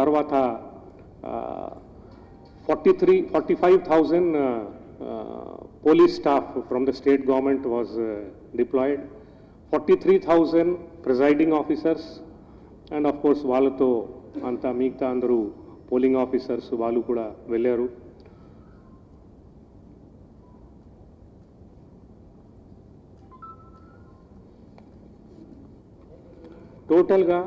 తర్వాత 45,000 police staff from the state government was deployed, 43,000 presiding officers, and of course వాళ్ళతో అంతా మిగతా అందరూ పోలింగ్ ఆఫీసర్స్ వాళ్ళు కూడా వెళ్ళారు. టోటల్గా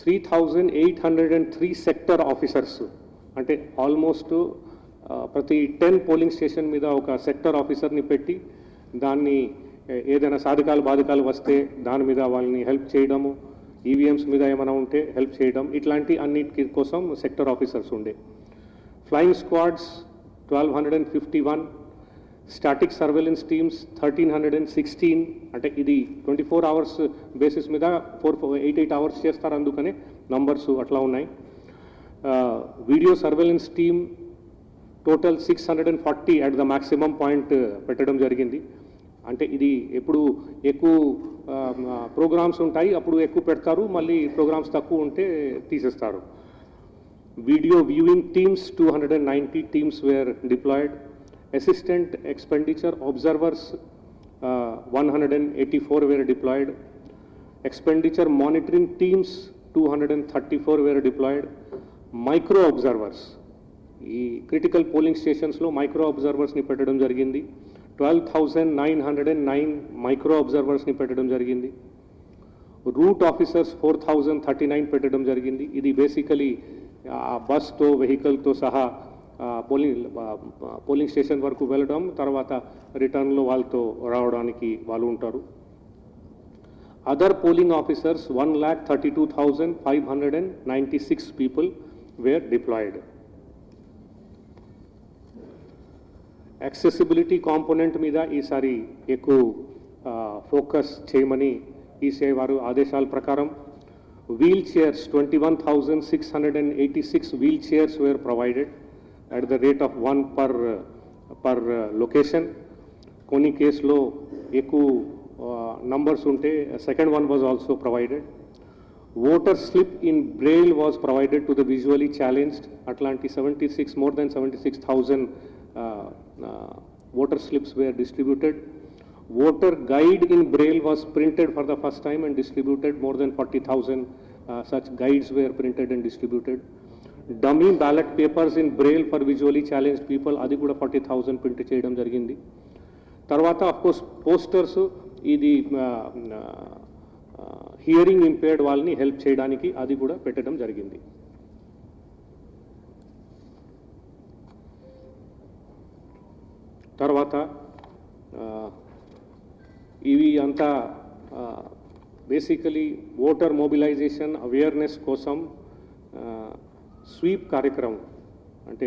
3,803 సెక్టర్ ఆఫీసర్స్, అంటే ఆల్మోస్ట్ ప్రతి 10 పోలింగ్ స్టేషన్ మీద ఒక సెక్టర్ ఆఫీసర్ని పెట్టి దాన్ని ఏదైనా సాధకాలు బాధకాలు వస్తే దాని మీద వాళ్ళని హెల్ప్ చేయడము, ఈవీఎంస్ మీద ఏమైనా ఉంటే హెల్ప్ చేయడం, ఇట్లాంటి అన్నిటి కోసం సెక్టర్ ఆఫీసర్స్ ఉండే. Flying squads 1,251, static surveillance teams 1,316, అంటే ఇది 24 hours బేసిస్ మీద 8 hours చేస్తారు, అందుకనే నంబర్స్ అట్లా ఉన్నాయి. Video surveillance team total 640 at the maximum point పెట్టడం జరిగింది. అంటే ఇది ఎప్పుడు ఎక్కువ ప్రోగ్రామ్స్ ఉంటాయి అప్పుడు ఎక్కువ పెడతారు, మళ్ళీ ప్రోగ్రామ్స్ తక్కువ ఉంటే తీసేస్తారు. Video viewing teams 290 teams were deployed. Assistant expenditure observers 184 were deployed. Expenditure monitoring teams 234 were deployed. Micro observers, ఈ క్రిటికల్ పోలింగ్ స్టేషన్స్లో మైక్రో అబ్జర్వర్స్ని పెట్టడం జరిగింది. 12,909 మైక్రో అబ్జర్వర్స్ని పెట్టడం జరిగింది. రూట్ ఆఫీసర్స్ 4,039 పెట్టడం జరిగింది. ఇది బేసికలీ బస్తో వెహికల్తో సహా పోలింగ్ స్టేషన్ వరకు వెళ్ళడం, తర్వాత రిటర్న్లో వాళ్ళతో రావడానికి వాళ్ళు ఉంటారు. Other polling officers 1,32,596 people were deployed. Accessibility component మీద ఈసారి ఎక్కువ ఫోకస్ చేయమని ఈసీఐ వారు ఆదేశాల ప్రకారం wheel chairs 21,686 wheel chairs were provided at the rate of 1 per location. కొన్ని కేసులో ఎక్కువ నంబర్స్ ఉంటే second one was also provided. Voter slip in Braille was provided to the visually challenged. అట్లాంటి 76 more than 76,000 voter slips were distributed. Voter guide in braille was printed for the first time and distributed. More than 40,000 such guides were printed and distributed. Dummy ballot papers in braille for visually challenged people, అది కూడా 40,000 print చేయడం జరిగింది. తర్వాత of course posters, ఇది hearing impaired వాళ్ళని help చేయడానికి అది కూడా పెట్టడం జరిగింది. తర్వాత ఇవి అంతా బేసికలీ ఓటర్ మొబిలైజేషన్ అవేర్నెస్ కోసం స్వీప్ కార్యక్రమం, అంటే